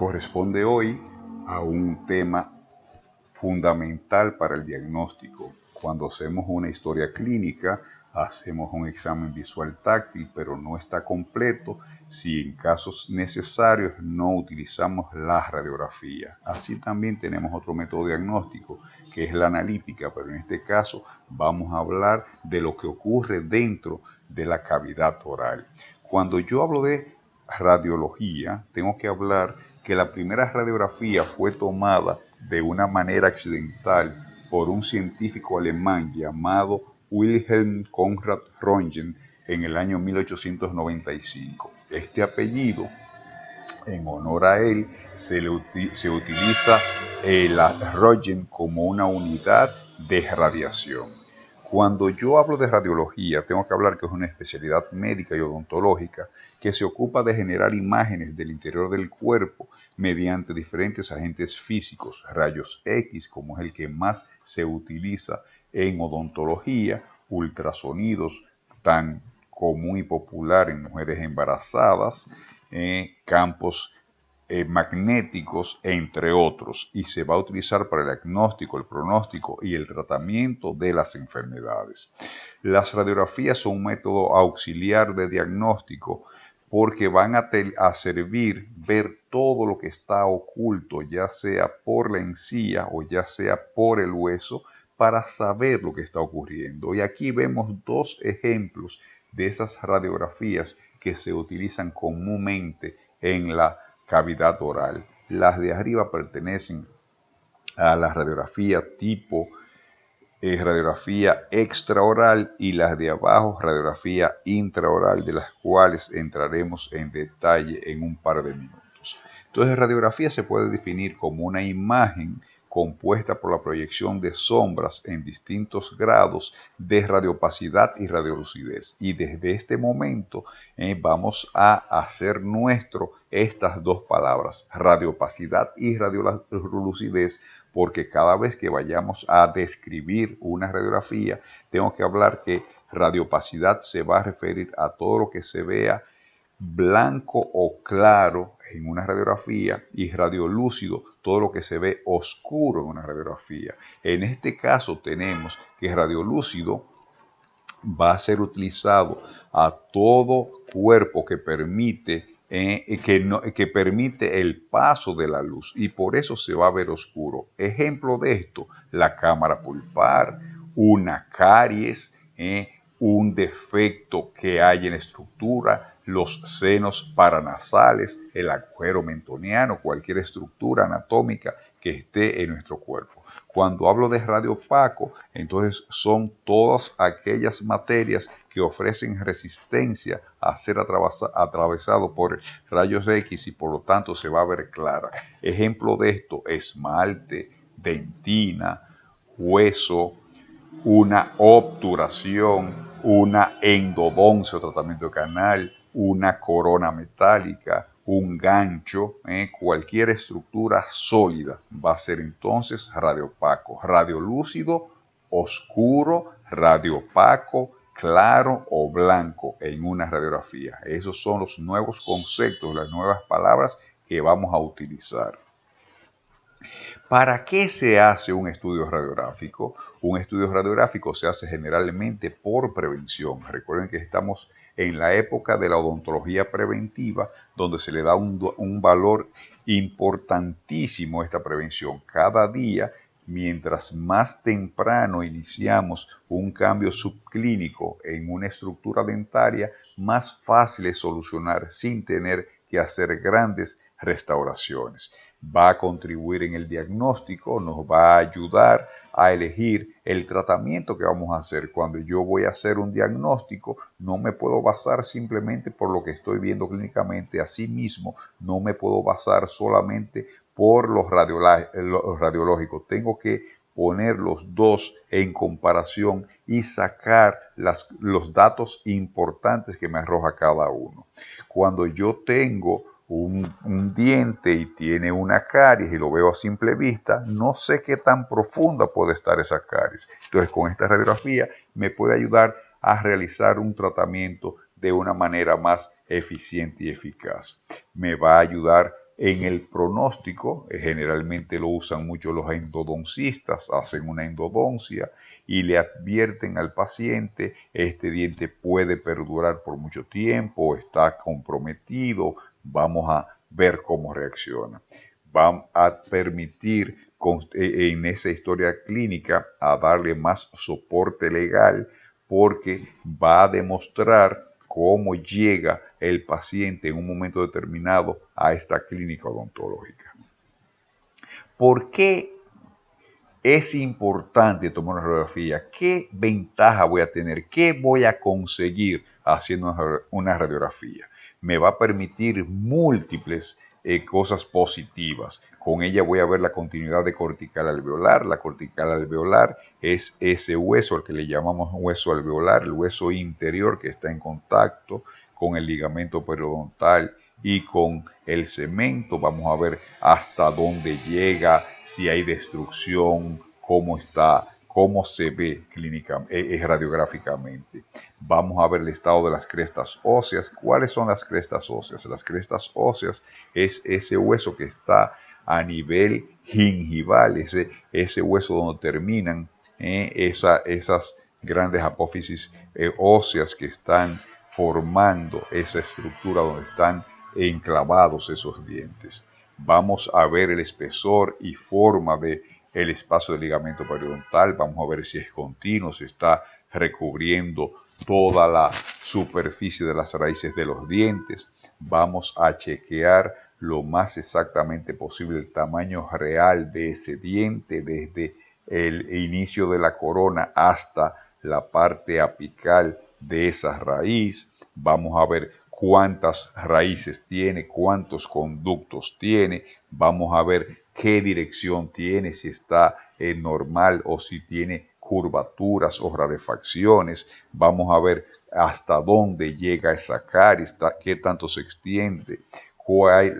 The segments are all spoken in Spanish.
corresponde hoy a un tema fundamental para el diagnóstico. Cuando hacemos una historia clínica, hacemos un examen visual táctil, pero no está completo si en casos necesarios no utilizamos la radiografía. Así también tenemos otro método diagnóstico, que es la analítica, pero en este caso vamos a hablar de lo que ocurre dentro de la cavidad oral. Cuando yo hablo de radiología, tengo que hablar que la primera radiografía fue tomada de una manera accidental por un científico alemán llamado Wilhelm Conrad Röntgen en el año 1895. Este apellido, en honor a él, se utiliza la Röntgen como una unidad de radiación. Cuando yo hablo de radiología, tengo que hablar que es una especialidad médica y odontológica que se ocupa de generar imágenes del interior del cuerpo mediante diferentes agentes físicos, rayos X, como es el que más se utiliza en odontología, ultrasonidos, tan común y popular en mujeres embarazadas, campos magnéticos, entre otros, y se va a utilizar para el diagnóstico, el pronóstico y el tratamiento de las enfermedades. Las radiografías son un método auxiliar de diagnóstico porque van a servir ver todo lo que está oculto, ya sea por la encía o ya sea por el hueso, para saber lo que está ocurriendo. Y aquí vemos dos ejemplos de esas radiografías que se utilizan comúnmente en la cavidad oral. Las de arriba pertenecen a la radiografía tipo radiografía extraoral y las de abajo radiografía intraoral, de las cuales entraremos en detalle en un par de minutos. Entonces, radiografía se puede definir como una imagen compuesta por la proyección de sombras en distintos grados de radiopacidad y radiolucidez. Y desde este momento vamos a hacer nuestro estas dos palabras, radiopacidad y radiolucidez, porque cada vez que vayamos a describir una radiografía, tengo que hablar que radiopacidad se va a referir a todo lo que se vea blanco o claro en una radiografía, y radiolúcido, todo lo que se ve oscuro en una radiografía. En este caso tenemos que radiolúcido va a ser utilizado a todo cuerpo que permite que permite el paso de la luz, y por eso se va a ver oscuro. Ejemplo de esto, la cámara pulpar, una caries, un defecto que hay en la estructura, los senos paranasales, el agujero mentoniano, cualquier estructura anatómica que esté en nuestro cuerpo. Cuando hablo de radio opaco, entonces son todas aquellas materias que ofrecen resistencia a ser atravesado por rayos X y por lo tanto se va a ver clara. Ejemplo de esto, esmalte, dentina, hueso, una obturación, una endodoncia o tratamiento de canal, una corona metálica, un gancho, cualquier estructura sólida va a ser entonces radiopaco. Radiolúcido, oscuro, radiopaco, claro o blanco en una radiografía. Esos son los nuevos conceptos, las nuevas palabras que vamos a utilizar. ¿Para qué se hace un estudio radiográfico? Un estudio radiográfico se hace generalmente por prevención. Recuerden que estamos en la época de la odontología preventiva, donde se le da un valor importantísimo a esta prevención. Cada día, mientras más temprano iniciamos un cambio subclínico en una estructura dentaria, más fácil es solucionar sin tener que hacer grandes restauraciones. Va a contribuir en el diagnóstico, nos va a ayudar a elegir el tratamiento que vamos a hacer. Cuando yo voy a hacer un diagnóstico, no me puedo basar simplemente por lo que estoy viendo clínicamente. Asimismo, no me puedo basar solamente por los radiológicos. Tengo que poner los dos en comparación y sacar los datos importantes que me arroja cada uno. Cuando yo tengo un diente y tiene una caries y lo veo a simple vista, no sé qué tan profunda puede estar esa caries. Entonces, con esta radiografía me puede ayudar a realizar un tratamiento de una manera más eficiente y eficaz. Me va a ayudar En el pronóstico, generalmente lo usan mucho los endodoncistas, hacen una endodoncia y le advierten al paciente, este diente puede perdurar por mucho tiempo, está comprometido, vamos a ver cómo reacciona. Va a permitir en esa historia clínica a darle más soporte legal porque va a demostrar cómo llega el paciente en un momento determinado a esta clínica odontológica. ¿Por qué es importante tomar una radiografía? ¿Qué ventaja voy a tener? ¿Qué voy a conseguir haciendo una radiografía? Me va a permitir múltiples cosas positivas. Con ella voy a ver la continuidad de cortical alveolar. La cortical alveolar es ese hueso al que le llamamos hueso alveolar, el hueso interior que está en contacto con el ligamento periodontal y con el cemento. Vamos a ver hasta dónde llega, si hay destrucción, cómo está, cómo se ve radiográficamente. Vamos a ver el estado de las crestas óseas. ¿Cuáles son las crestas óseas? Las crestas óseas es ese hueso que está a nivel gingival, ese hueso donde terminan esas grandes apófisis óseas que están formando esa estructura donde están enclavados esos dientes. Vamos a ver el espesor y forma de el espacio del ligamento periodontal. Vamos a ver si es continuo, si está recubriendo toda la superficie de las raíces de los dientes. Vamos a chequear lo más exactamente posible el tamaño real de ese diente desde el inicio de la corona hasta la parte apical de esa raíz. Vamos a ver cuántas raíces tiene, cuántos conductos tiene. Vamos a ver qué dirección tiene, si está normal o si tiene curvaturas o rarefacciones. Vamos a ver hasta dónde llega esa caries, qué tanto se extiende,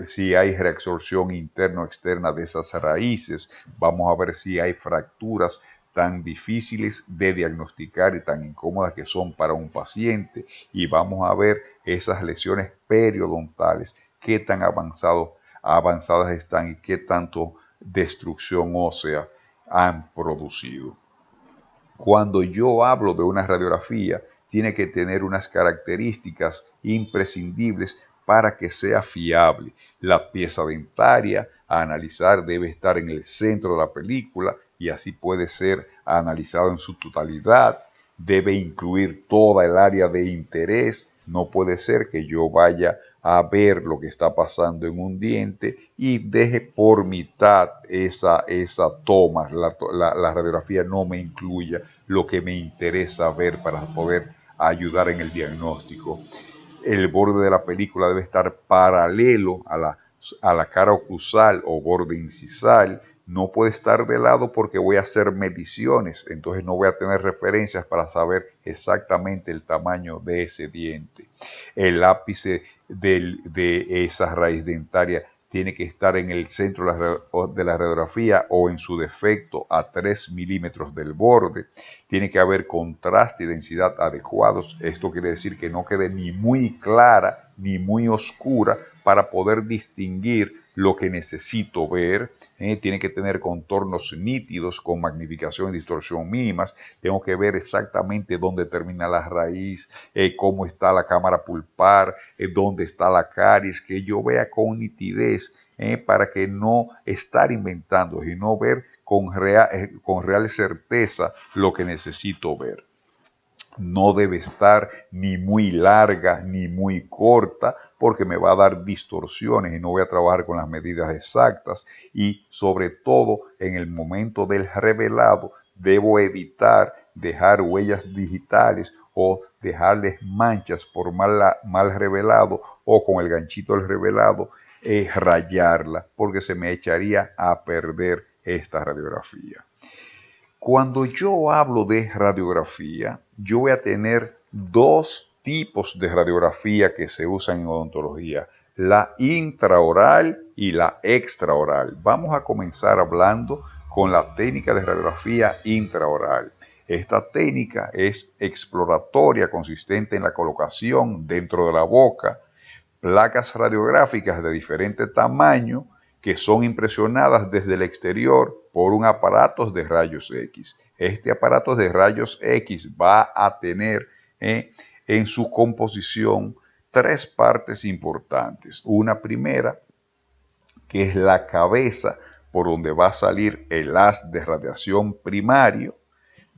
si hay reabsorción interna o externa de esas raíces. Vamos a ver si hay fracturas tan difíciles de diagnosticar y tan incómodas que son para un paciente, y vamos a ver esas lesiones periodontales, qué tan avanzadas están y qué tanto destrucción ósea han producido. Cuando yo hablo de una radiografía, tiene que tener unas características imprescindibles para que sea fiable. La pieza dentaria a analizar debe estar en el centro de la película y así puede ser analizado en su totalidad. Debe incluir toda el área de interés. No puede ser que yo vaya a ver lo que está pasando en un diente y deje por mitad esa toma. La radiografía no me incluya lo que me interesa ver para poder ayudar en el diagnóstico. El borde de la película debe estar paralelo a la cara oclusal o borde incisal. No puede estar de lado porque voy a hacer mediciones, entonces no voy a tener referencias para saber exactamente el tamaño de ese diente. El ápice de esa raíz dentaria tiene que estar en el centro de la radiografía o en su defecto a 3 milímetros del borde. Tiene que haber contraste y densidad adecuados. Esto quiere decir que no quede ni muy clara ni muy oscura para poder distinguir lo que necesito ver. Tiene que tener contornos nítidos con magnificación y distorsión mínimas. Tengo que ver exactamente dónde termina la raíz, cómo está la cámara pulpar, dónde está la caries, que yo vea con nitidez, para que no estar inventando y no ver con real certeza lo que necesito ver. No debe estar ni muy larga ni muy corta porque me va a dar distorsiones y no voy a trabajar con las medidas exactas. Y sobre todo en el momento del revelado debo evitar dejar huellas digitales o dejarles manchas por mal revelado o con el ganchito del revelado rayarla porque se me echaría a perder esta radiografía. Cuando yo hablo de radiografía, yo voy a tener dos tipos de radiografía que se usan en odontología, la intraoral y la extraoral. Vamos a comenzar hablando con la técnica de radiografía intraoral. Esta técnica es exploratoria, consistente en la colocación dentro de la boca placas radiográficas de diferente tamaño que son impresionadas desde el exterior por un aparato de rayos X. Este aparato de rayos X va a tener en su composición tres partes importantes. Una primera, que es la cabeza por donde va a salir el haz de radiación primario.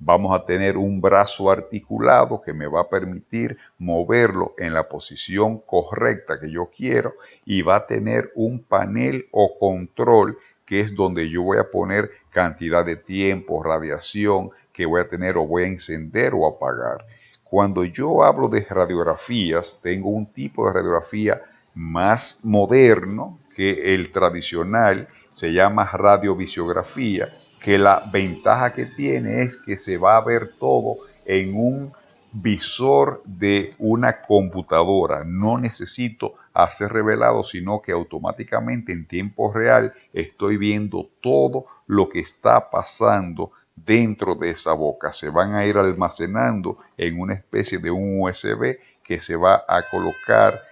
Vamos a tener un brazo articulado que me va a permitir moverlo en la posición correcta que yo quiero, y va a tener un panel o control que es donde yo voy a poner cantidad de tiempo, radiación que voy a tener o voy a encender o apagar. Cuando yo hablo de radiografías, tengo un tipo de radiografía más moderno que el tradicional, se llama radiovisiografía, que la ventaja que tiene es que se va a ver todo en un visor de una computadora. No necesito hacer revelado, sino que automáticamente en tiempo real estoy viendo todo lo que está pasando dentro de esa boca. Se van a ir almacenando en una especie de un USB que se va a colocar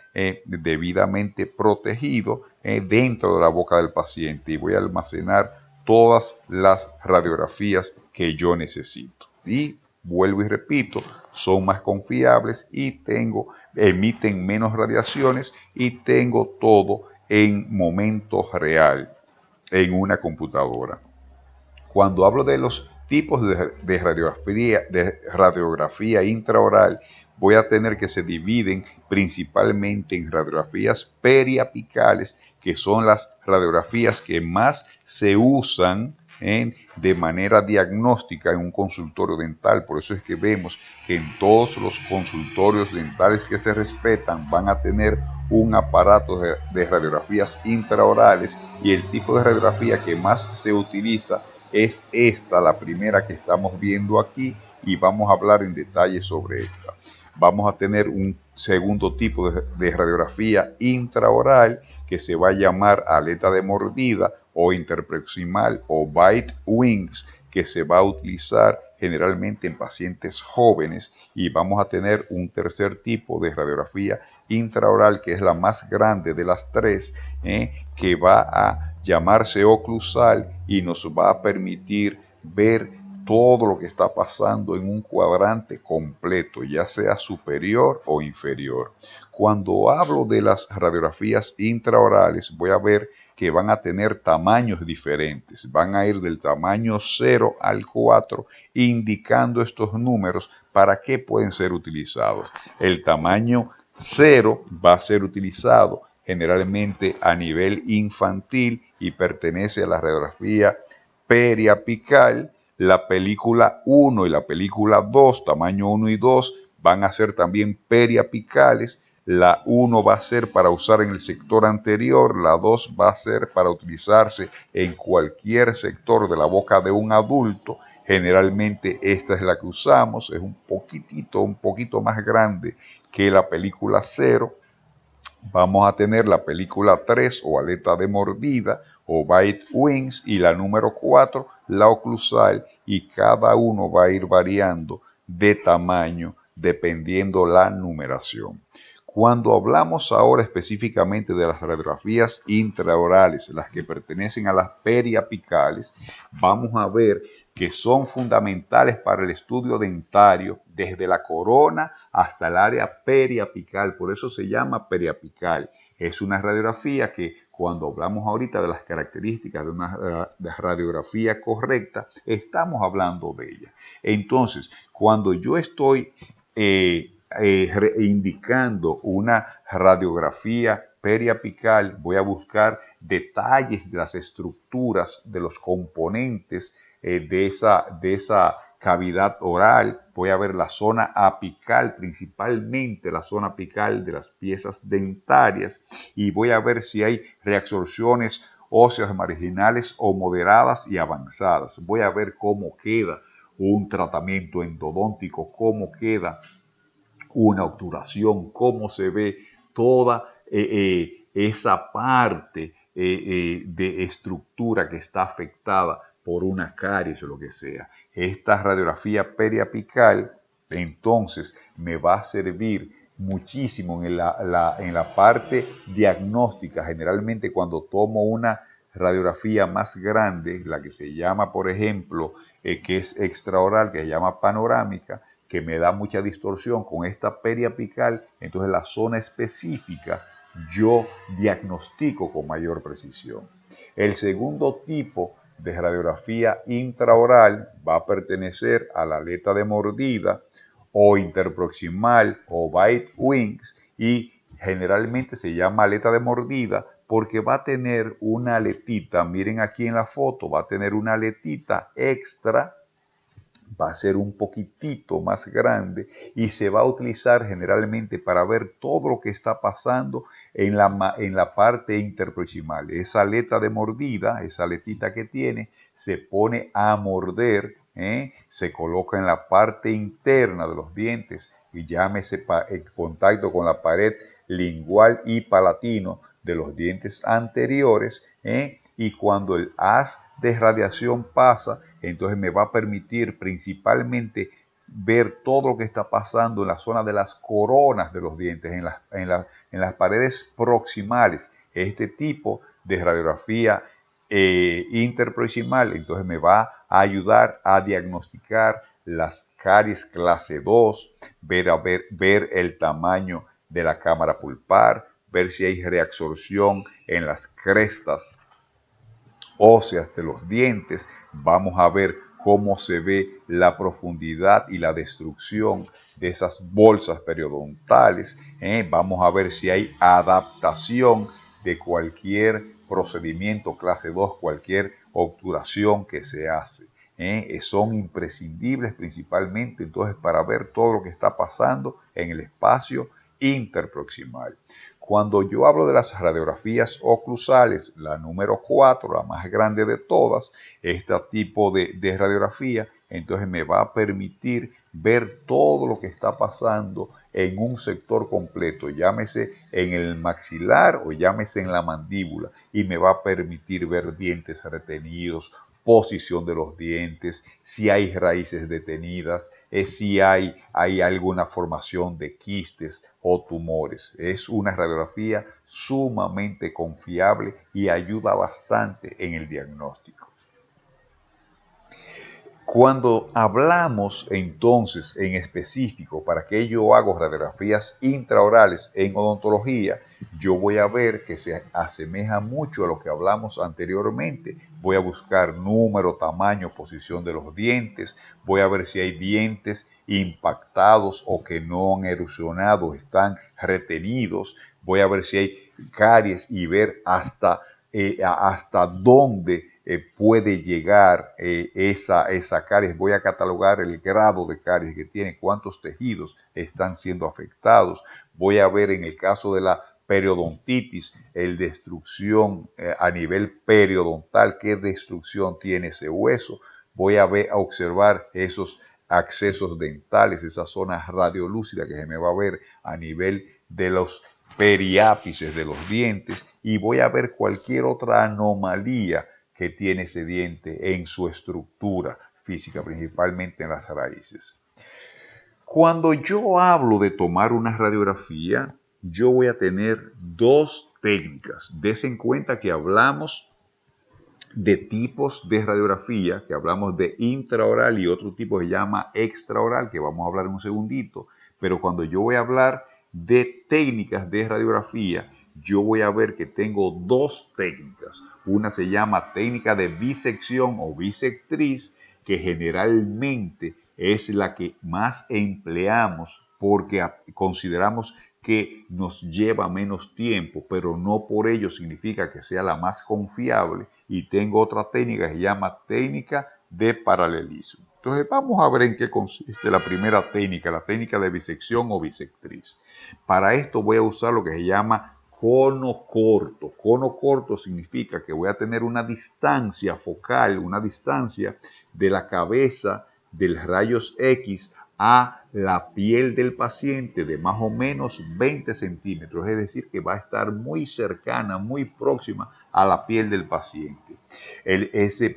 debidamente protegido dentro de la boca del paciente, y voy a almacenar todas las radiografías que yo necesito. Y vuelvo y repito, son más confiables y emiten menos radiaciones y tengo todo en momento real en una computadora. Cuando hablo de los tipos de radiografía intraoral, voy a tener que se dividen principalmente en radiografías periapicales, que son las radiografías que más se usan de manera diagnóstica en un consultorio dental. Por eso es que vemos que en todos los consultorios dentales que se respetan van a tener un aparato de radiografías intraorales, y el tipo de radiografía que más se utiliza es esta, la primera que estamos viendo aquí, y vamos a hablar en detalle sobre esta. Vamos a tener un segundo tipo de radiografía intraoral que se va a llamar aleta de mordida o interproximal o bite wings, que se va a utilizar generalmente en pacientes jóvenes. Y vamos a tener un tercer tipo de radiografía intraoral, que es la más grande de las tres, que va a llamarse oclusal y nos va a permitir ver todo lo que está pasando en un cuadrante completo, ya sea superior o inferior. Cuando hablo de las radiografías intraorales, voy a ver que van a tener tamaños diferentes. Van a ir del tamaño 0 al 4, indicando estos números para qué pueden ser utilizados. El tamaño 0 va a ser utilizado generalmente a nivel infantil y pertenece a la radiografía periapical. La película 1 y la película 2, tamaño 1 y 2, van a ser también periapicales. La 1 va a ser para usar en el sector anterior, la 2 va a ser para utilizarse en cualquier sector de la boca de un adulto. Generalmente esta es la que usamos, es un poquito más grande que la película 0. Vamos a tener la película 3 o aleta de mordida o bite wings, y la número 4, la oclusal, y cada uno va a ir variando de tamaño dependiendo la numeración. Cuando hablamos ahora específicamente de las radiografías intraorales, las que pertenecen a las periapicales, vamos a ver que son fundamentales para el estudio dentario desde la corona hasta el área periapical. Por eso se llama periapical. Es una radiografía que, cuando hablamos ahorita de las características de una radiografía correcta, estamos hablando de ella. Entonces, cuando yo estoy indicando una radiografía periapical, voy a buscar detalles de las estructuras, de los componentes de esa cavidad oral. Voy a ver la zona apical, principalmente la zona apical de las piezas dentarias, y voy a ver si hay reabsorciones óseas marginales o moderadas y avanzadas. Voy a ver cómo queda un tratamiento endodóntico, cómo queda una obturación, cómo se ve toda esa parte de estructura que está afectada por una caries o lo que sea. Esta radiografía periapical entonces me va a servir muchísimo en la parte diagnóstica. Generalmente cuando tomo una radiografía más grande, la que se llama, por ejemplo, que es extraoral, que se llama panorámica, que me da mucha distorsión con esta periapical, entonces la zona específica yo diagnostico con mayor precisión. El segundo tipo de radiografía intraoral va a pertenecer a la aleta de mordida o interproximal o bite wings, y generalmente se llama aleta de mordida porque va a tener una aletita, miren aquí en la foto, va a tener una aletita extra, va a ser un poquitito más grande y se va a utilizar generalmente para ver todo lo que está pasando en la parte interproximal. Esa aleta de mordida, esa aletita que tiene, se pone a morder, se coloca en la parte interna de los dientes y llámese en contacto con la pared lingual y palatino de los dientes anteriores, y cuando el haz de radiación pasa, entonces me va a permitir principalmente ver todo lo que está pasando en la zona de las coronas de los dientes, en las paredes proximales. Este tipo de radiografía interproximal, entonces me va a ayudar a diagnosticar las caries clase 2, ver el tamaño de la cámara pulpar, ver si hay reabsorción en las crestas óseas de los dientes. Vamos a ver cómo se ve la profundidad y la destrucción de esas bolsas periodontales. Vamos a ver si hay adaptación de cualquier procedimiento clase 2, cualquier obturación que se hace. Son imprescindibles principalmente entonces para ver todo lo que está pasando en el espacio interproximal. Cuando yo hablo de las radiografías oclusales, la número 4, la más grande de todas, este tipo de radiografía, entonces me va a permitir ver todo lo que está pasando en un sector completo, llámese en el maxilar o llámese en la mandíbula, y me va a permitir ver dientes retenidos, posición de los dientes, si hay raíces detenidas, si hay alguna formación de quistes o tumores. Es una radiografía sumamente confiable y ayuda bastante en el diagnóstico. Cuando hablamos entonces en específico, para que yo hago radiografías intraorales en odontología, yo voy a ver que se asemeja mucho a lo que hablamos anteriormente. Voy a buscar número, tamaño, posición de los dientes, voy a ver si hay dientes impactados o que no han erosionado, están retenidos, voy a ver si hay caries y ver hasta dónde puede llegar esa caries. Voy a catalogar el grado de caries que tiene, cuántos tejidos están siendo afectados. Voy a ver en el caso de la periodontitis, el destrucción a nivel periodontal, qué destrucción tiene ese hueso. Voy a observar esos accesos dentales, esa zona radiolúcida que se me va a ver a nivel de los periápices de los dientes, y voy a ver cualquier otra anomalía que tiene ese diente en su estructura física, principalmente en las raíces. Cuando yo hablo de tomar una radiografía, yo voy a tener dos técnicas. Desen cuenta que hablamos de tipos de radiografía, que hablamos de intraoral y otro tipo que se llama extraoral, que vamos a hablar en un segundito, pero cuando yo voy a hablar de técnicas de radiografía, yo voy a ver que tengo dos técnicas. Una se llama técnica de bisección o bisectriz, que generalmente es la que más empleamos porque consideramos que nos lleva menos tiempo, pero no por ello significa que sea la más confiable. Y tengo otra técnica que se llama técnica de paralelismo. Entonces vamos a ver en qué consiste la primera técnica, la técnica de bisección o bisectriz. Para esto voy a usar lo que se llama cono corto. Cono corto significa que voy a tener una distancia focal, una distancia de la cabeza del rayos X a la piel del paciente de más o menos 20 centímetros, es decir, que va a estar muy cercana, muy próxima a la piel del paciente.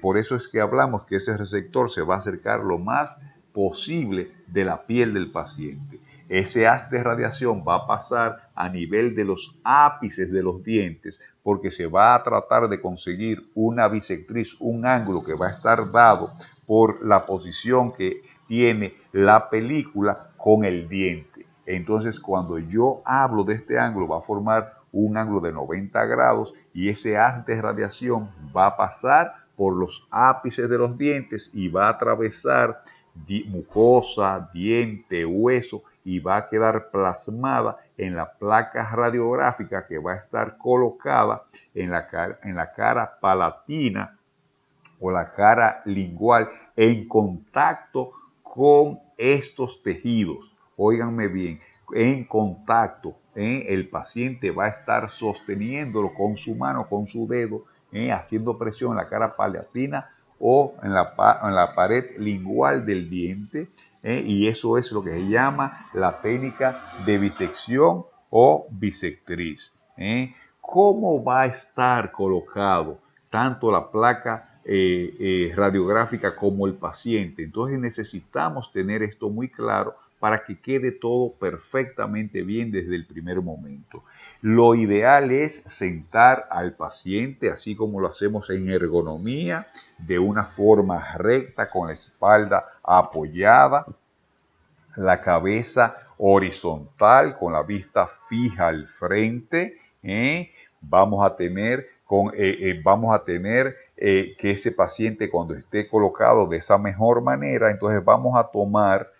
Por eso es que hablamos que ese receptor se va a acercar lo más posible de la piel del paciente. ese haz de radiación va a pasar a nivel de los ápices de los dientes, porque se va a tratar de conseguir una bisectriz, un ángulo que va a estar dado por la posición que tiene la película con el diente. Entonces, cuando yo hablo de este ángulo, va a formar un ángulo de 90 grados y ese haz de radiación va a pasar por los ápices de los dientes y va a atravesar mucosa, diente, hueso y va a quedar plasmada en la placa radiográfica que va a estar colocada en la cara palatina o la cara lingual en contacto con estos tejidos. Óiganme bien, en contacto. El paciente va a estar sosteniéndolo con su mano, con su dedo, haciendo presión en la cara palatina o en la pared lingual del diente, y eso es lo que se llama la técnica de bisección o bisectriz. ¿Cómo va a estar colocado tanto la placa radiográfica como el paciente? Entonces necesitamos tener esto muy claro para que quede todo perfectamente bien desde el primer momento. Lo ideal es sentar al paciente, así como lo hacemos en ergonomía, de una forma recta, con la espalda apoyada, la cabeza horizontal, con la vista fija al frente. Vamos a tener que ese paciente, cuando esté colocado de esa mejor manera, entonces vamos a tomar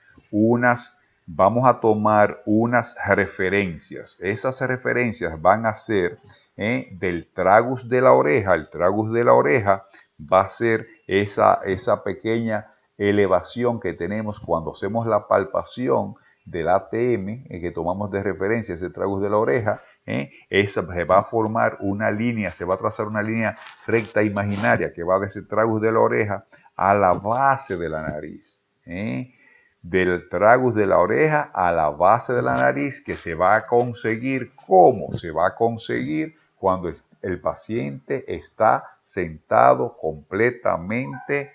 unas referencias. Esas referencias van a ser del tragus de la oreja. El tragus de la oreja va a ser esa pequeña elevación que tenemos cuando hacemos la palpación del ATM, que tomamos de referencia ese tragus de la oreja. Esa se va a formar una línea, se va a trazar una línea recta imaginaria que va de ese tragus de la oreja a la base de la nariz. Del tragus de la oreja a la base de la nariz, que se va a conseguir. ¿Cómo? Se va a conseguir cuando el paciente está sentado completamente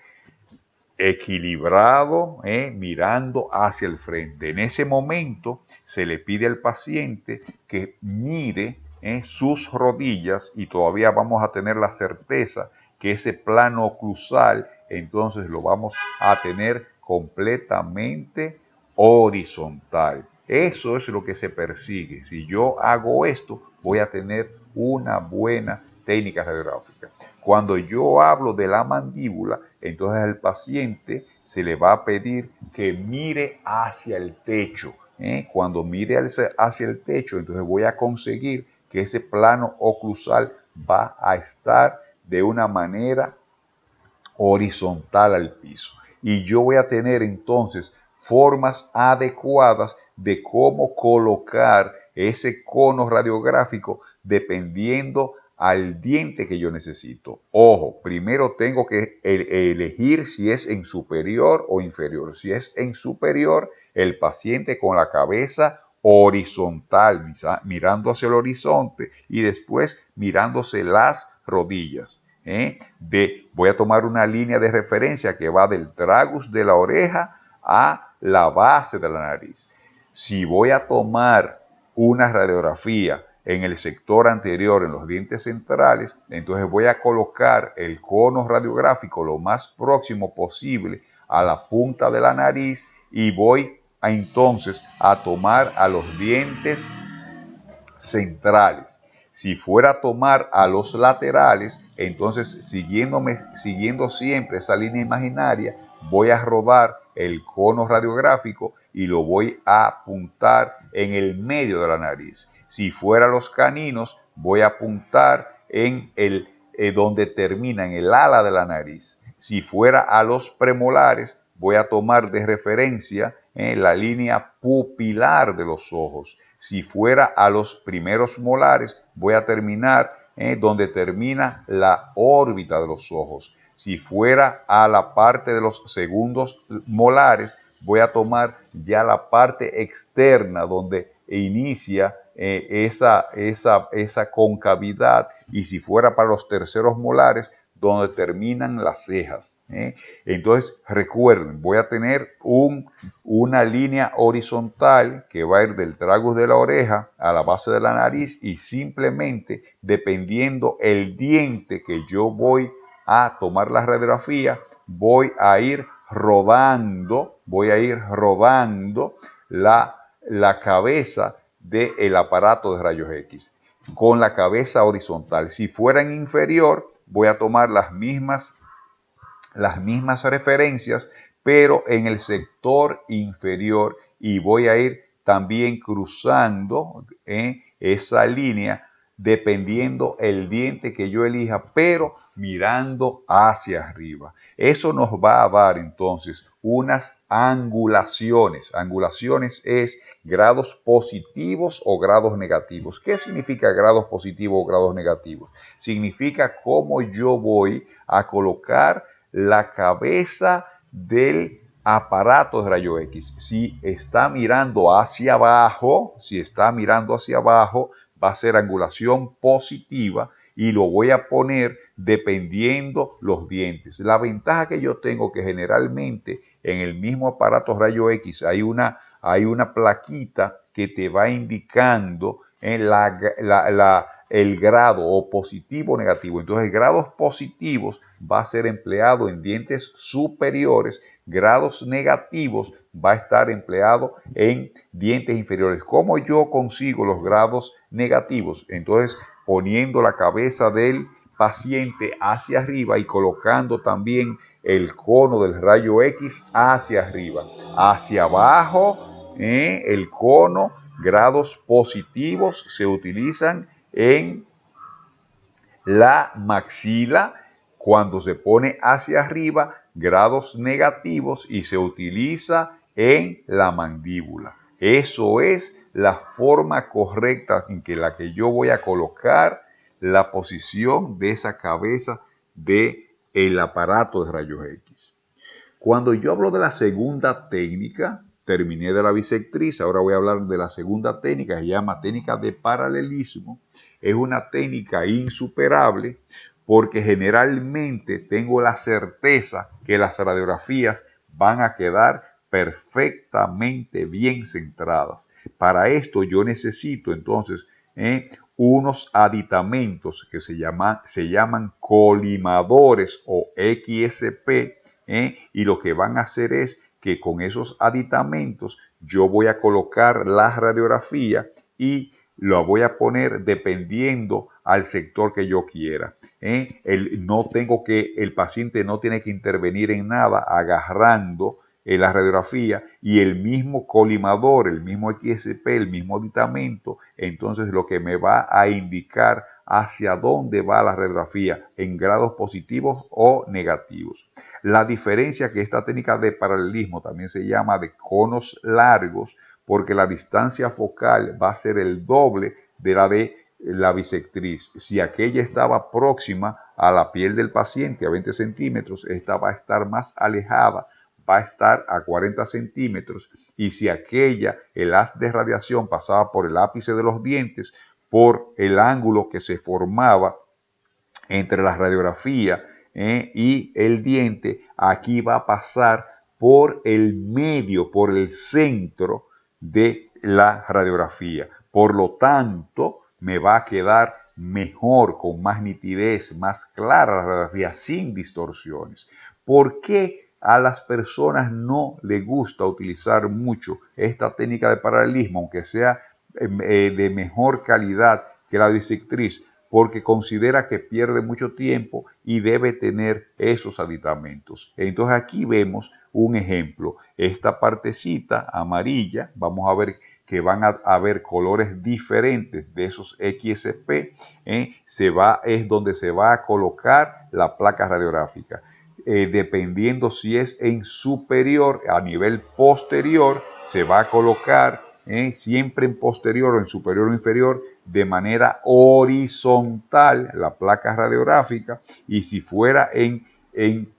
equilibrado, mirando hacia el frente. En ese momento se le pide al paciente que mire sus rodillas, y todavía vamos a tener la certeza que ese plano oclusal entonces lo vamos a tener completamente horizontal. Eso es lo que se persigue. Si yo hago esto, voy a tener una buena técnica radiográfica. Cuando yo hablo de la mandíbula, entonces al paciente se le va a pedir que mire hacia el techo. Cuando mire hacia el techo, entonces voy a conseguir que ese plano oclusal va a estar de una manera horizontal al piso. Y yo voy a tener entonces formas adecuadas de cómo colocar ese cono radiográfico dependiendo al diente que yo necesito. Ojo, primero tengo que elegir si es en superior o inferior. Si es en superior, el paciente con la cabeza horizontal, mirando hacia el horizonte, y después mirándose las rodillas. Voy a tomar una línea de referencia que va del tragus de la oreja a la base de la nariz. Si voy a tomar una radiografía en el sector anterior, en los dientes centrales, entonces voy a colocar el cono radiográfico lo más próximo posible a la punta de la nariz y voy entonces a tomar a los dientes centrales. Si fuera a tomar a los laterales, entonces siguiendo siempre esa línea imaginaria, voy a rodar el cono radiográfico y lo voy a apuntar en el medio de la nariz. Si fuera a los caninos, voy a apuntar en donde termina, en el ala de la nariz. Si fuera a los premolares, voy a tomar de referencia la línea pupilar de los ojos. Si fuera a los primeros molares, voy a terminar donde termina la órbita de los ojos. Si fuera a la parte de los segundos molares, voy a tomar ya la parte externa donde inicia esa concavidad. Y si fuera para los terceros molares, donde terminan las cejas. Entonces, recuerden, voy a tener una línea horizontal que va a ir del tragus de la oreja a la base de la nariz y simplemente, dependiendo el diente que yo voy a tomar la radiografía, voy a ir rodando la cabeza del aparato de rayos X con la cabeza horizontal. Si fuera en inferior, voy a tomar las mismas referencias, pero en el sector inferior, y voy a ir también cruzando esa línea dependiendo el diente que yo elija, pero mirando hacia arriba. Eso nos va a dar entonces unas angulaciones. Angulaciones es grados positivos o grados negativos. ¿Qué significa grados positivos o grados negativos? Significa cómo yo voy a colocar la cabeza del aparato de rayo X. Si está mirando hacia abajo, va a ser angulación positiva y lo voy a poner dependiendo los dientes. La ventaja que yo tengo que generalmente en el mismo aparato rayo X hay una plaquita que te va indicando el grado o positivo o negativo. Entonces, grados positivos va a ser empleado en dientes superiores, grados negativos va a estar empleado en dientes inferiores. ¿Cómo yo consigo los grados negativos? Entonces, poniendo la cabeza del paciente hacia arriba y colocando también el cono del rayo X hacia arriba. Hacia abajo, el cono, grados positivos se utilizan en la maxila. Cuando se pone hacia arriba, grados negativos, y se utiliza en la mandíbula. Eso es la forma correcta en la que yo voy a colocar la posición de esa cabeza del aparato de rayos X. Cuando yo hablo de la segunda técnica, terminé de la bisectriz, ahora voy a hablar de la segunda técnica, que se llama técnica de paralelismo. Es una técnica insuperable porque generalmente tengo la certeza que las radiografías van a quedar perfectamente bien centradas. Para esto yo necesito entonces unos aditamentos que se llaman colimadores o XSP, y lo que van a hacer es que con esos aditamentos yo voy a colocar la radiografía y lo voy a poner dependiendo al sector que yo quiera. El paciente no tiene que intervenir en nada agarrando la radiografía, y el mismo colimador, el mismo XSP, el mismo aditamento, entonces lo que me va a indicar hacia dónde va la radiografía en grados positivos o negativos. La diferencia que esta técnica de paralelismo también se llama de conos largos, porque la distancia focal va a ser el doble de la de la bisectriz. Si aquella estaba próxima a la piel del paciente a 20 centímetros, esta va a estar más alejada, va a estar a 40 centímetros, y si el haz de radiación pasaba por el ápice de los dientes, por el ángulo que se formaba entre la radiografía y el diente, aquí va a pasar por el medio, por el centro de la radiografía. Por lo tanto, me va a quedar mejor, con más nitidez, más clara la radiografía, sin distorsiones. ¿Por qué a las personas no les gusta utilizar mucho esta técnica de paralelismo, aunque sea de mejor calidad que la bisectriz? Porque considera que pierde mucho tiempo y debe tener esos aditamentos. Entonces aquí vemos un ejemplo. Esta partecita amarilla, vamos a ver que van a haber colores diferentes de esos XSP. Es donde se va a colocar la placa radiográfica. Dependiendo si es en superior, a nivel posterior, se va a colocar siempre en posterior o en superior o inferior, de manera horizontal la placa radiográfica, y si fuera en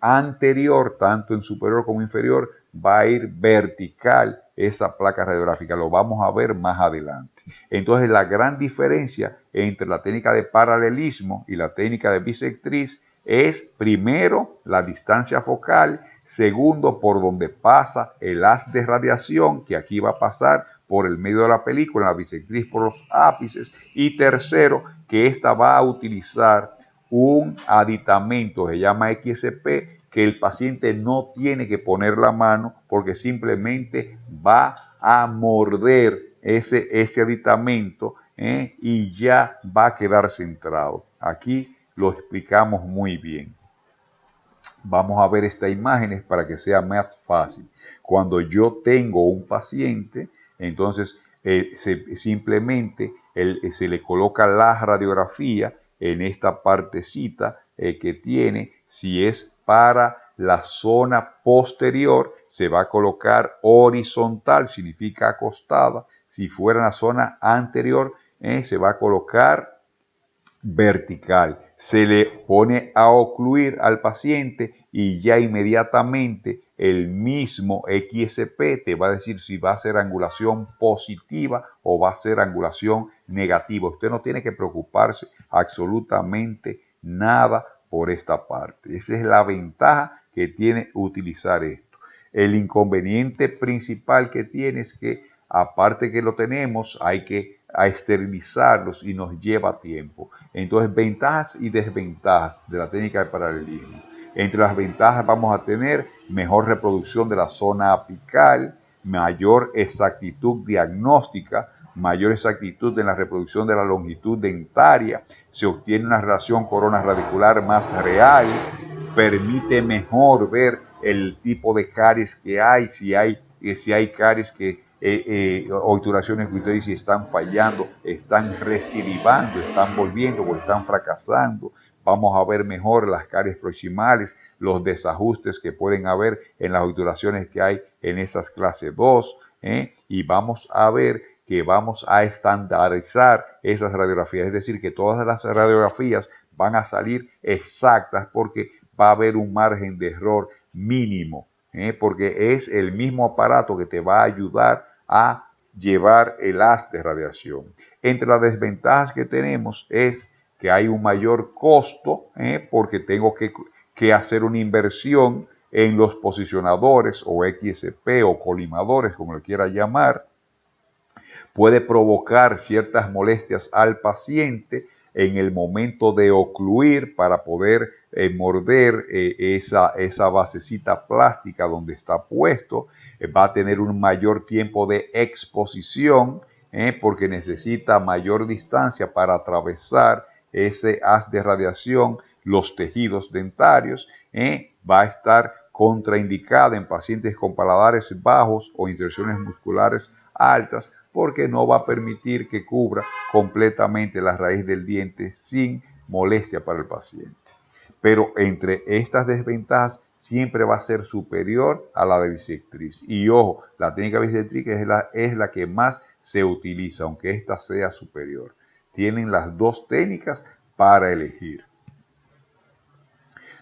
anterior, tanto en superior como inferior, va a ir vertical esa placa radiográfica. Lo vamos a ver más adelante. Entonces, la gran diferencia entre la técnica de paralelismo y la técnica de bisectriz es primero la distancia focal, segundo por donde pasa el haz de radiación, que aquí va a pasar por el medio de la película, la bisectriz por los ápices, y tercero que esta va a utilizar un aditamento, se llama XP, que el paciente no tiene que poner la mano porque simplemente va a morder ese aditamento y ya va a quedar centrado. Aquí lo explicamos muy bien. Vamos a ver estas imágenes para que sea más fácil. Cuando yo tengo un paciente, entonces simplemente se le coloca la radiografía en esta partecita que tiene. Si es para la zona posterior, se va a colocar horizontal, significa acostada. Si fuera en la zona anterior, se va a colocar vertical. Se le pone a ocluir al paciente y ya inmediatamente el mismo XP te va a decir si va a ser angulación positiva o va a ser angulación negativa. Usted no tiene que preocuparse absolutamente nada por esta parte. Esa es la ventaja que tiene utilizar esto. El inconveniente principal que tiene es que aparte que lo tenemos, hay que esterilizarlos y nos lleva tiempo. Entonces, ventajas y desventajas de la técnica de paralelismo. Entre las ventajas vamos a tener mejor reproducción de la zona apical, mayor exactitud diagnóstica, mayor exactitud en la reproducción de la longitud dentaria, se obtiene una relación corona radicular más real, permite mejor ver el tipo de caries que hay, si hay caries que obturaciones que usted dice están fallando, están recidivando, están volviendo o están fracasando. Vamos a ver mejor las caries proximales, los desajustes que pueden haber en las obturaciones que hay en esas clase 2, y vamos a ver que vamos a estandarizar esas radiografías, es decir, que todas las radiografías van a salir exactas porque va a haber un margen de error mínimo, porque es el mismo aparato que te va a ayudar a llevar el haz de radiación. Entre las desventajas que tenemos es que hay un mayor costo, porque tengo que hacer una inversión en los posicionadores o XP o colimadores, como le quiera llamar. Puede provocar ciertas molestias al paciente en el momento de ocluir para poder morder esa basecita plástica donde está puesto. Va a tener un mayor tiempo de exposición porque necesita mayor distancia para atravesar ese haz de radiación, los tejidos dentarios. Va a estar contraindicada en pacientes con paladares bajos o inserciones musculares altas, porque no va a permitir que cubra completamente la raíz del diente sin molestia para el paciente. Pero entre estas desventajas siempre va a ser superior a la de bisectriz. Y ojo, la técnica bisectriz es la que más se utiliza, aunque esta sea superior. Tienen las dos técnicas para elegir.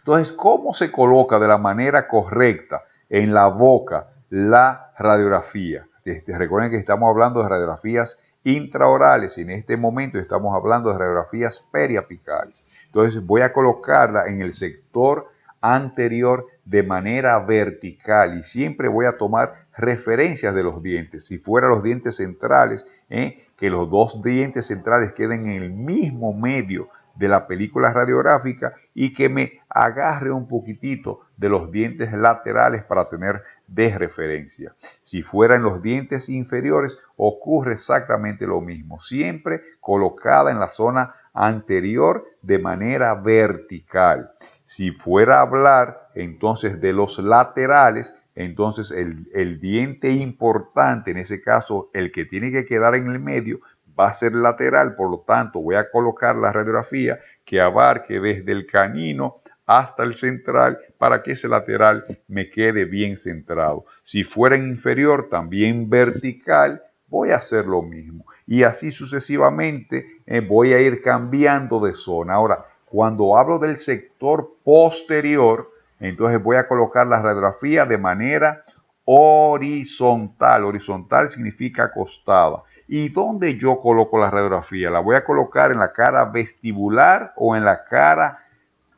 Entonces, ¿cómo se coloca de la manera correcta en la boca la radiografía? Recuerden que estamos hablando de radiografías intraorales y en este momento estamos hablando de radiografías periapicales. Entonces voy a colocarla en el sector anterior de manera vertical y siempre voy a tomar referencias de los dientes. Si fuera los dientes centrales, que los dos dientes centrales queden en el mismo medio de la película radiográfica y que me agarre un poquitito de los dientes laterales para tener de referencia. Si fueran los dientes inferiores, ocurre exactamente lo mismo, siempre colocada en la zona anterior de manera vertical. Si fuera a hablar entonces de los laterales, entonces el diente importante, en ese caso el que tiene que quedar en el medio, va a ser lateral, por lo tanto voy a colocar la radiografía que abarque desde el canino hasta el central para que ese lateral me quede bien centrado. Si fuera en inferior, también vertical, voy a hacer lo mismo. Y así sucesivamente voy a ir cambiando de zona. Ahora, cuando hablo del sector posterior, entonces voy a colocar la radiografía de manera horizontal. Horizontal significa acostada. ¿Y dónde yo coloco la radiografía? ¿La voy a colocar en la cara vestibular o en la cara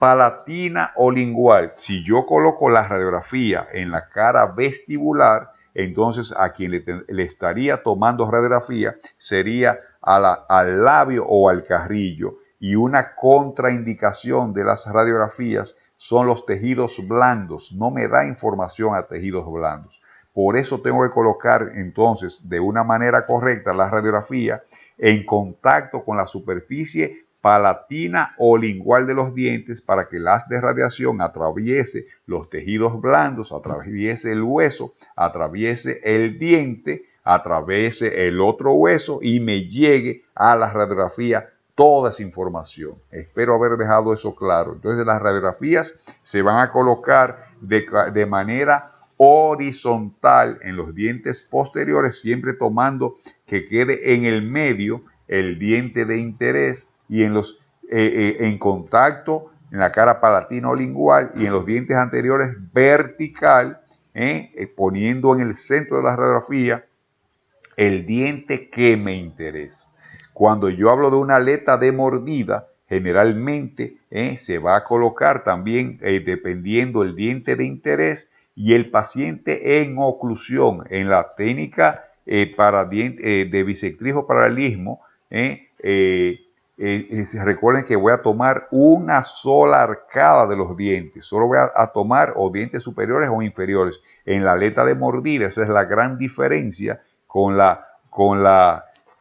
palatina o lingual. Si yo coloco la radiografía en la cara vestibular, entonces a quien le estaría tomando radiografía sería al labio o al carrillo. Y una contraindicación de las radiografías son los tejidos blandos. No me da información a tejidos blandos. Por eso tengo que colocar entonces de una manera correcta la radiografía en contacto con la superficie palatina o lingual de los dientes para que el haz de radiación atraviese los tejidos blandos, atraviese el hueso, atraviese el diente, atraviese el otro hueso y me llegue a la radiografía toda esa información. Espero haber dejado eso claro. Entonces las radiografías se van a colocar de manera horizontal en los dientes posteriores, siempre tomando que quede en el medio el diente de interés y en contacto en la cara palatina o lingual y en los dientes anteriores vertical, poniendo en el centro de la radiografía el diente que me interesa. Cuando yo hablo de una aleta de mordida, generalmente se va a colocar también dependiendo el diente de interés y el paciente en oclusión. En la técnica de bisectriz paralelismo, recuerden que voy a tomar una sola arcada de los dientes. Solo voy a tomar o dientes superiores o inferiores. En la aleta de mordida, esa es la gran diferencia con la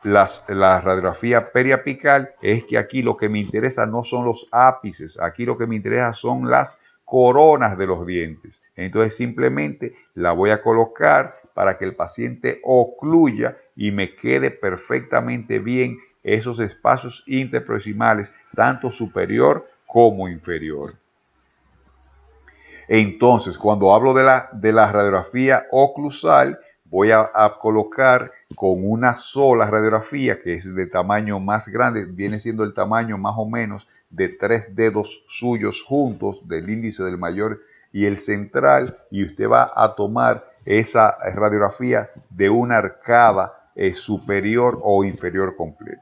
radiografía periapical, es que aquí lo que me interesa no son los ápices, aquí lo que me interesa son las coronas de los dientes. Entonces simplemente la voy a colocar para que el paciente ocluya y me quede perfectamente bien esos espacios interproximales, tanto superior como inferior. Entonces, cuando hablo de la radiografía oclusal, voy a colocar con una sola radiografía, que es de tamaño más grande, viene siendo el tamaño más o menos de 3 dedos suyos juntos, del índice del mayor y el central, y usted va a tomar esa radiografía de una arcada superior o inferior completa.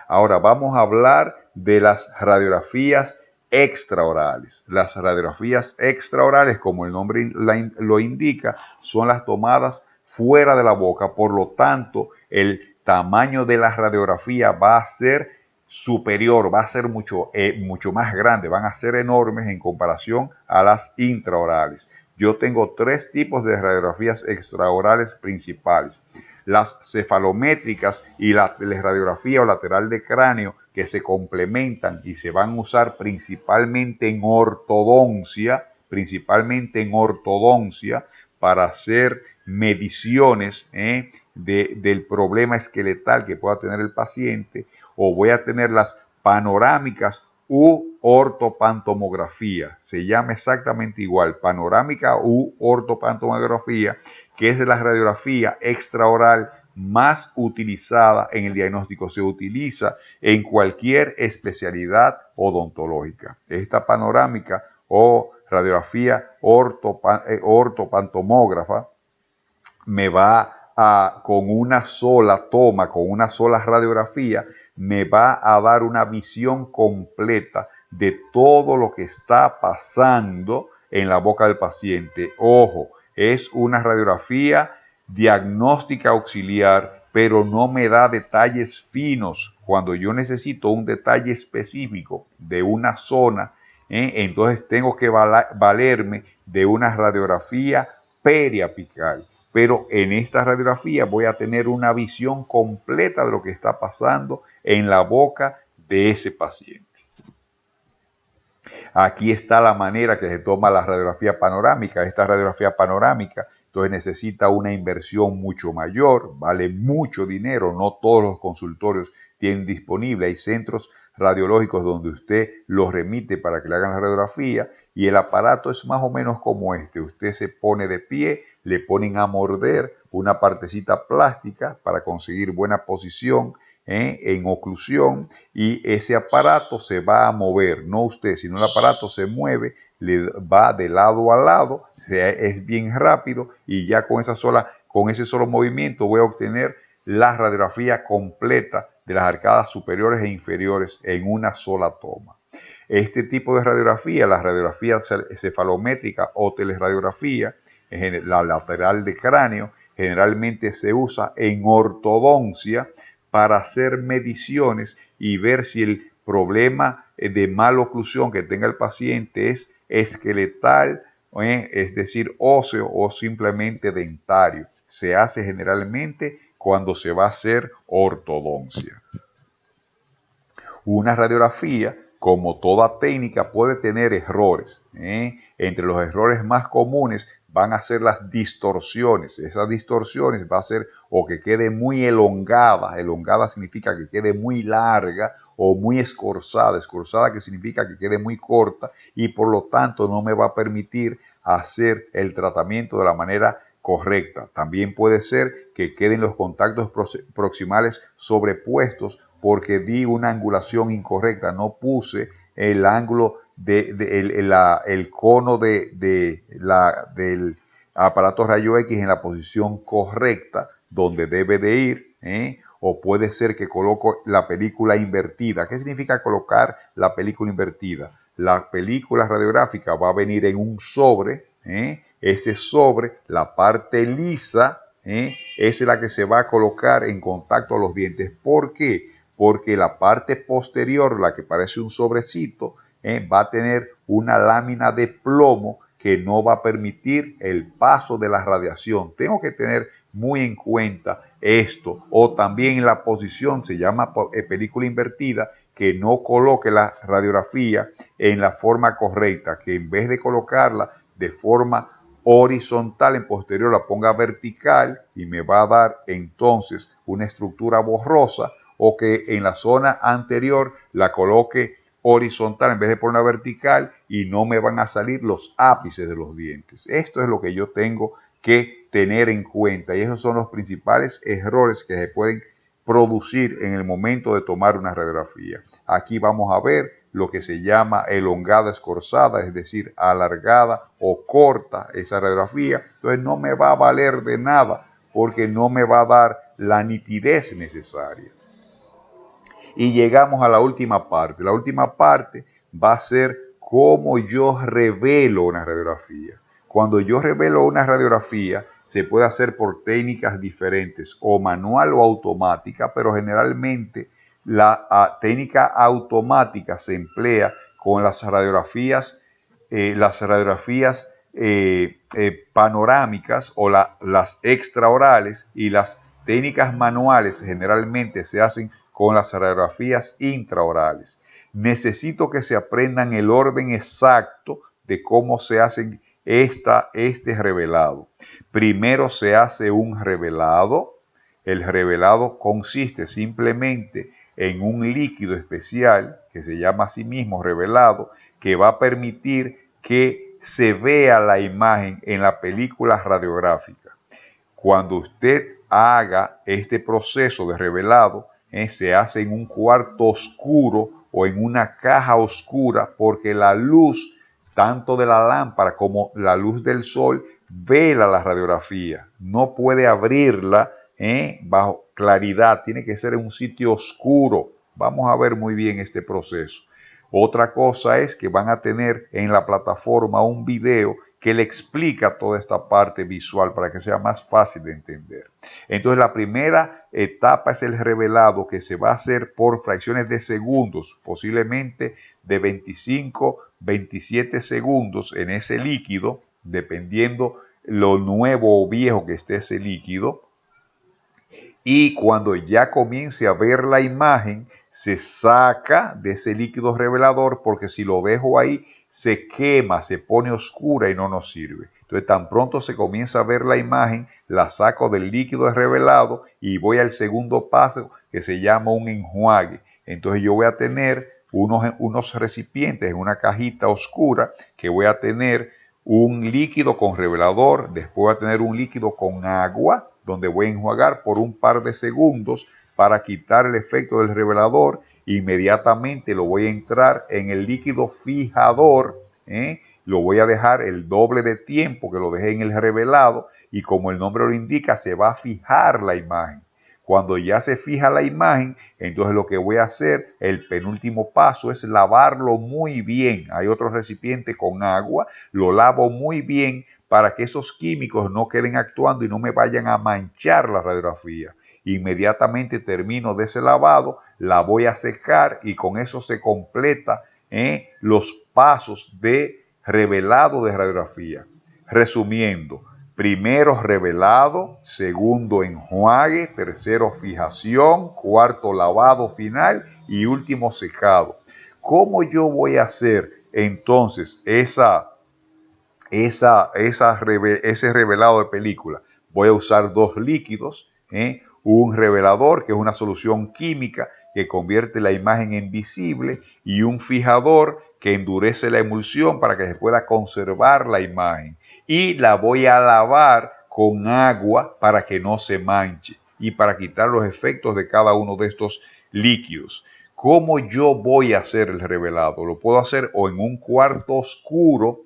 Ahora vamos a hablar de las radiografías extraorales. Las radiografías extraorales, como el nombre lo indica, son las tomadas fuera de la boca. Por lo tanto, el tamaño de la radiografía va a ser superior, va a ser mucho más grande, van a ser enormes en comparación a las intraorales. Yo tengo 3 tipos de radiografías extraorales principales. Las cefalométricas y la radiografía o lateral de cráneo, que se complementan y se van a usar principalmente en ortodoncia, para hacer mediciones del problema esqueletal que pueda tener el paciente, o voy a tener las panorámicas u ortopantomografía. Se llama exactamente igual, panorámica u ortopantomografía, que es de la radiografía extraoral más utilizada en el diagnóstico. Se utiliza en cualquier especialidad odontológica. Esta panorámica o radiografía ortopantomógrafa me va con una sola toma, con una sola radiografía, me va a dar una visión completa de todo lo que está pasando en la boca del paciente. Ojo, es una radiografía diagnóstica auxiliar, pero no me da detalles finos. Cuando yo necesito un detalle específico de una zona, entonces tengo que valerme de una radiografía periapical. Pero en esta radiografía voy a tener una visión completa de lo que está pasando en la boca de ese paciente. Aquí está la manera que se toma la radiografía panorámica. Esta radiografía panorámica, entonces necesita una inversión mucho mayor, vale mucho dinero, no todos los consultorios tienen disponible. Hay centros radiológicos donde usted los remite para que le hagan la radiografía y el aparato es más o menos como este. Usted se pone de pie, le ponen a morder una partecita plástica para conseguir buena posición en oclusión y ese aparato se va a mover, no usted, sino el aparato se mueve, le va de lado a lado, es bien rápido y ya con ese solo movimiento voy a obtener la radiografía completa de las arcadas superiores e inferiores en una sola toma. Este tipo de radiografía, la radiografía cefalométrica o teleradiografía, la lateral de cráneo, generalmente se usa en ortodoncia para hacer mediciones y ver si el problema de maloclusión que tenga el paciente es esqueletal, es decir, óseo o simplemente dentario. Se hace generalmente cuando se va a hacer ortodoncia. Una radiografía, como toda técnica, puede tener errores. Entre los errores más comunes van a ser las distorsiones. Esas distorsiones va a ser o que quede muy elongada. Elongada significa que quede muy larga, o muy escorzada. Escorzada que significa que quede muy corta y por lo tanto no me va a permitir hacer el tratamiento de la manera correcta. También puede ser que queden los contactos proximales sobrepuestos porque di una angulación incorrecta, no puse el ángulo el cono del aparato rayo X en la posición correcta donde debe de ir, o puede ser que coloco la película invertida. ¿Qué significa colocar la película invertida? La película radiográfica va a venir en un sobre, ese sobre, la parte lisa, esa es la que se va a colocar en contacto a los dientes. ¿Por qué? Porque la parte posterior, la que parece un sobrecito, va a tener una lámina de plomo que no va a permitir el paso de la radiación. Tengo que tener muy en cuenta esto. O también en la posición, se llama película invertida, que no coloque la radiografía en la forma correcta, que en vez de colocarla de forma horizontal en posterior la ponga vertical y me va a dar entonces una estructura borrosa, o que en la zona anterior la coloque horizontal en vez de ponerla vertical y no me van a salir los ápices de los dientes. Esto es lo que yo tengo que tener en cuenta y esos son los principales errores que se pueden producir en el momento de tomar una radiografía. Aquí vamos a ver lo que se llama elongada escorzada, es decir, alargada o corta esa radiografía. Entonces no me va a valer de nada porque no me va a dar la nitidez necesaria. Y llegamos a la última parte. La última parte va a ser cómo yo revelo una radiografía. Cuando yo revelo una radiografía, se puede hacer por técnicas diferentes, o manual o automática, pero generalmente la técnica automática se emplea con las radiografías panorámicas o las extraorales, y las técnicas manuales generalmente se hacen con las radiografías intraorales. Necesito que se aprendan el orden exacto de cómo se hacen este revelado. Primero se hace un revelado. El revelado consiste simplemente en un líquido especial que se llama a sí mismo revelado, que va a permitir que se vea la imagen en la película radiográfica. Cuando usted haga este proceso de revelado, se hace en un cuarto oscuro o en una caja oscura, porque la luz, tanto de la lámpara como la luz del sol, vela la radiografía. No puede abrirla bajo claridad, tiene que ser en un sitio oscuro. Vamos a ver muy bien este proceso. Otra cosa es que van a tener en la plataforma un video que le explica toda esta parte visual para que sea más fácil de entender. Entonces la primera etapa es el revelado, que se va a hacer por fracciones de segundos, posiblemente de 25, 27 segundos en ese líquido, dependiendo lo nuevo o viejo que esté ese líquido. Y cuando ya comience a ver la imagen, se saca de ese líquido revelador, porque si lo dejo ahí, se quema, se pone oscura y no nos sirve. Entonces, tan pronto se comienza a ver la imagen, la saco del líquido revelado y voy al segundo paso, que se llama un enjuague. Entonces, yo voy a tener unos recipientes en una cajita oscura, que voy a tener un líquido con revelador, después voy a tener un líquido con agua, donde voy a enjuagar por un par de segundos para quitar el efecto del revelador. Inmediatamente lo voy a entrar en el líquido fijador, lo voy a dejar el doble de tiempo que lo dejé en el revelado, y como el nombre lo indica, se va a fijar la imagen. Cuando ya se fija la imagen, entonces lo que voy a hacer, el penúltimo paso es lavarlo muy bien. Hay otro recipiente con agua, lo lavo muy bien para que esos químicos no queden actuando y no me vayan a manchar la radiografía. Inmediatamente termino de ese lavado, la voy a secar y con eso se completa los pasos de revelado de radiografía. Resumiendo, primero revelado, segundo enjuague, tercero fijación, cuarto lavado final y último secado. ¿Cómo yo voy a hacer entonces ese revelado de película? Voy a usar dos líquidos, un revelador que es una solución química que convierte la imagen en visible y un fijador que endurece la emulsión para que se pueda conservar la imagen. Y la voy a lavar con agua para que no se manche y para quitar los efectos de cada uno de estos líquidos. ¿Cómo yo voy a hacer el revelado? Lo puedo hacer o en un cuarto oscuro,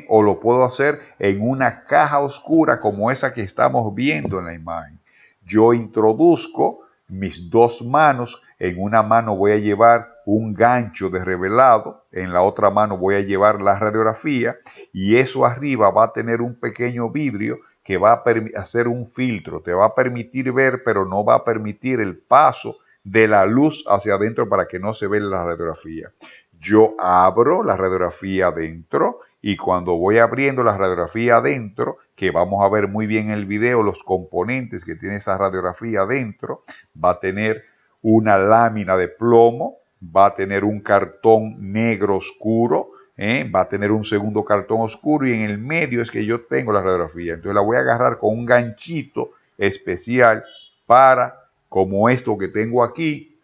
o lo puedo hacer en una caja oscura como esa que estamos viendo en la imagen. Yo introduzco mis dos manos, en una mano voy a llevar un gancho de revelado, en la otra mano voy a llevar la radiografía y eso arriba va a tener un pequeño vidrio que va a hacer un filtro, te va a permitir ver, pero no va a permitir el paso de la luz hacia adentro para que no se vea la radiografía. Yo abro la radiografía adentro y cuando voy abriendo la radiografía adentro, que vamos a ver muy bien en el video los componentes que tiene esa radiografía adentro, va a tener una lámina de plomo, va a tener un cartón negro oscuro, va a tener un segundo cartón oscuro y en el medio es que yo tengo la radiografía. Entonces la voy a agarrar con un ganchito especial para, como esto que tengo aquí,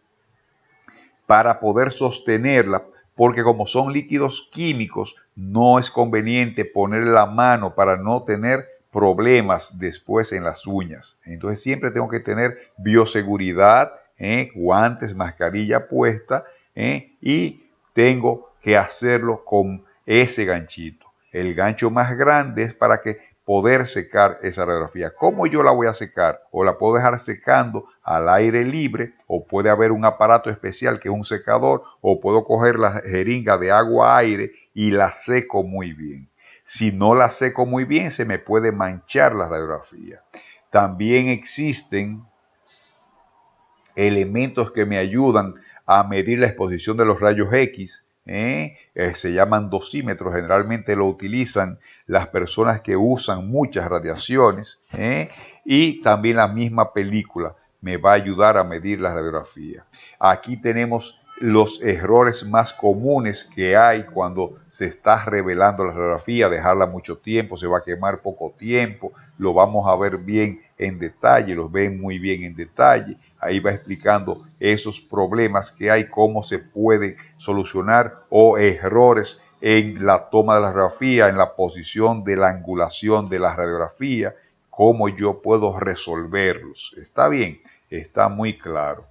para poder sostenerla, porque como son líquidos químicos, no es conveniente ponerle la mano para no tener problemas después en las uñas. Entonces siempre tengo que tener bioseguridad, guantes, mascarilla puesta, y tengo que hacerlo con ese ganchito. El gancho más grande es para que poder secar esa radiografía. ¿Cómo yo la voy a secar? O la puedo dejar secando al aire libre, o puede haber un aparato especial que es un secador, o puedo coger la jeringa de agua-aire y la seco muy bien. Si no la seco muy bien, se me puede manchar la radiografía. También existen elementos que me ayudan a medir la exposición de los rayos X, se llaman dosímetros, generalmente lo utilizan las personas que usan muchas radiaciones, y también la misma película me va a ayudar a medir la radiografía. Aquí tenemos los errores más comunes que hay cuando se está revelando la radiografía, dejarla mucho tiempo, se va a quemar poco tiempo, lo vamos a ver bien en detalle, los ven muy bien en detalle. Ahí va explicando esos problemas que hay, cómo se puede solucionar o errores en la toma de la radiografía, en la posición de la angulación de la radiografía, cómo yo puedo resolverlos. ¿Está bien? Está muy claro.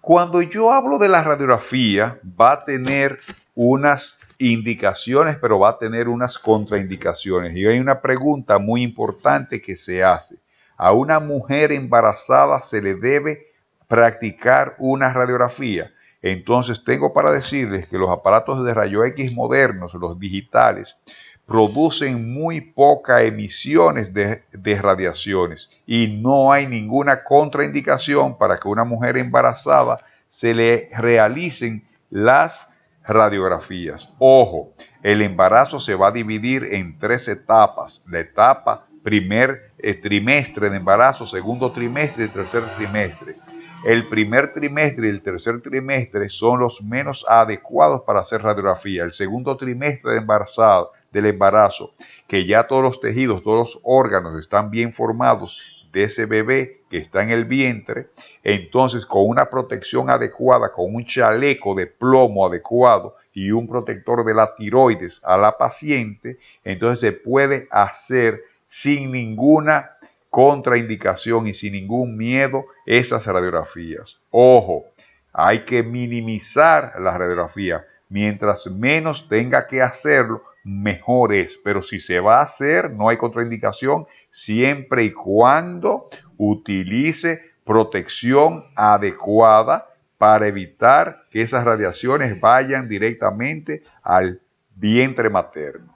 Cuando yo hablo de la radiografía, va a tener unas indicaciones, pero va a tener unas contraindicaciones. Y hay una pregunta muy importante que se hace. ¿A una mujer embarazada se le debe practicar una radiografía? Entonces tengo para decirles que los aparatos de rayos X modernos, los digitales, producen muy pocas emisiones de radiaciones y no hay ninguna contraindicación para que una mujer embarazada se le realicen las radiografías. Ojo, el embarazo se va a dividir en 3 etapas. La etapa primer trimestre de embarazo, segundo trimestre y tercer trimestre. El primer trimestre y el tercer trimestre son los menos adecuados para hacer radiografía. El segundo trimestre del embarazo, que ya todos los tejidos, todos los órganos están bien formados de ese bebé que está en el vientre, entonces con una protección adecuada, con un chaleco de plomo adecuado y un protector de la tiroides a la paciente, entonces se puede hacer sin ninguna contraindicación y sin ningún miedo esas radiografías. Ojo, hay que minimizar la radiografía. Mientras menos tenga que hacerlo, mejor es. Pero si se va a hacer, no hay contraindicación, siempre y cuando utilice protección adecuada para evitar que esas radiaciones vayan directamente al vientre materno.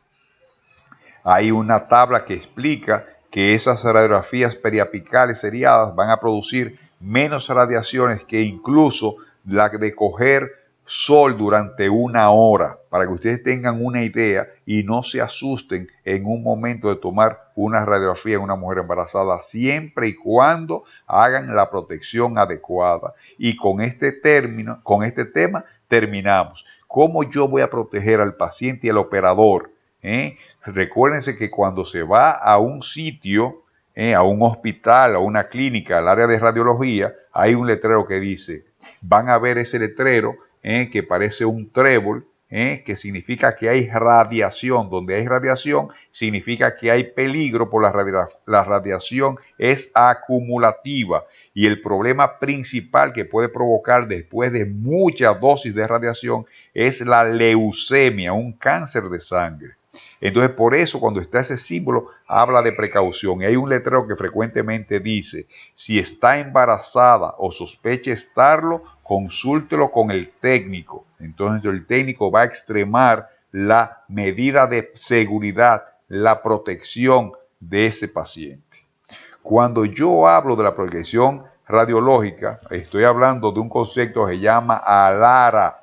Hay una tabla que explica que esas radiografías periapicales seriadas van a producir menos radiaciones que incluso la de coger sol durante 1 hora, para que ustedes tengan una idea y no se asusten en un momento de tomar una radiografía en una mujer embarazada, siempre y cuando hagan la protección adecuada. Y con este tema terminamos. ¿Cómo yo voy a proteger al paciente y al operador? Recuérdense que cuando se va a un sitio, a un hospital, a una clínica, al área de radiología, hay un letrero que dice, van a ver ese letrero que parece un trébol, que significa que hay radiación. Donde hay radiación significa que hay peligro, por la radiación es acumulativa, y el problema principal que puede provocar después de muchas dosis de radiación es la leucemia, un cáncer de sangre. Entonces, por eso, cuando está ese símbolo, habla de precaución. Y hay un letrero que frecuentemente dice, si está embarazada o sospecha estarlo, consúltelo con el técnico. Entonces, el técnico va a extremar la medida de seguridad, la protección de ese paciente. Cuando yo hablo de la protección radiológica, estoy hablando de un concepto que se llama ALARA,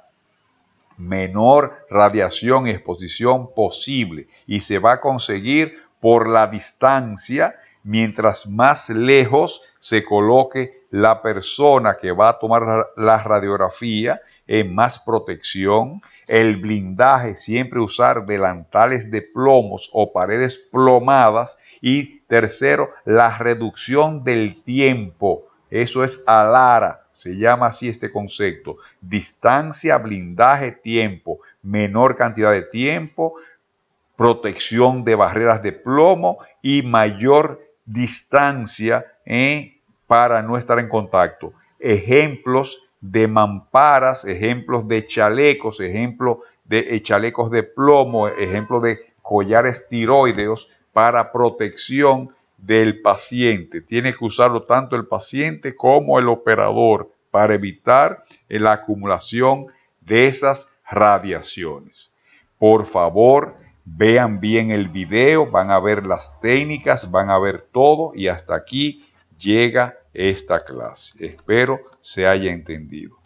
menor radiación y exposición posible, y se va a conseguir por la distancia. Mientras más lejos se coloque la persona que va a tomar la radiografía, en más protección. El blindaje, siempre usar delantales de plomos o paredes plomadas. Y tercero, la reducción del tiempo. Eso es ALARA, se llama así este concepto. Distancia, blindaje, tiempo. Menor cantidad de tiempo, protección de barreras de plomo y mayor distancia para no estar en contacto. Ejemplos de mamparas, ejemplos de chalecos, ejemplos de chalecos de plomo, ejemplos de collares tiroideos para protección del paciente. Tiene que usarlo tanto el paciente como el operador para evitar la acumulación de esas radiaciones. Por favor, vean bien el video, van a ver las técnicas, van a ver todo, y hasta aquí llega esta clase. Espero se haya entendido.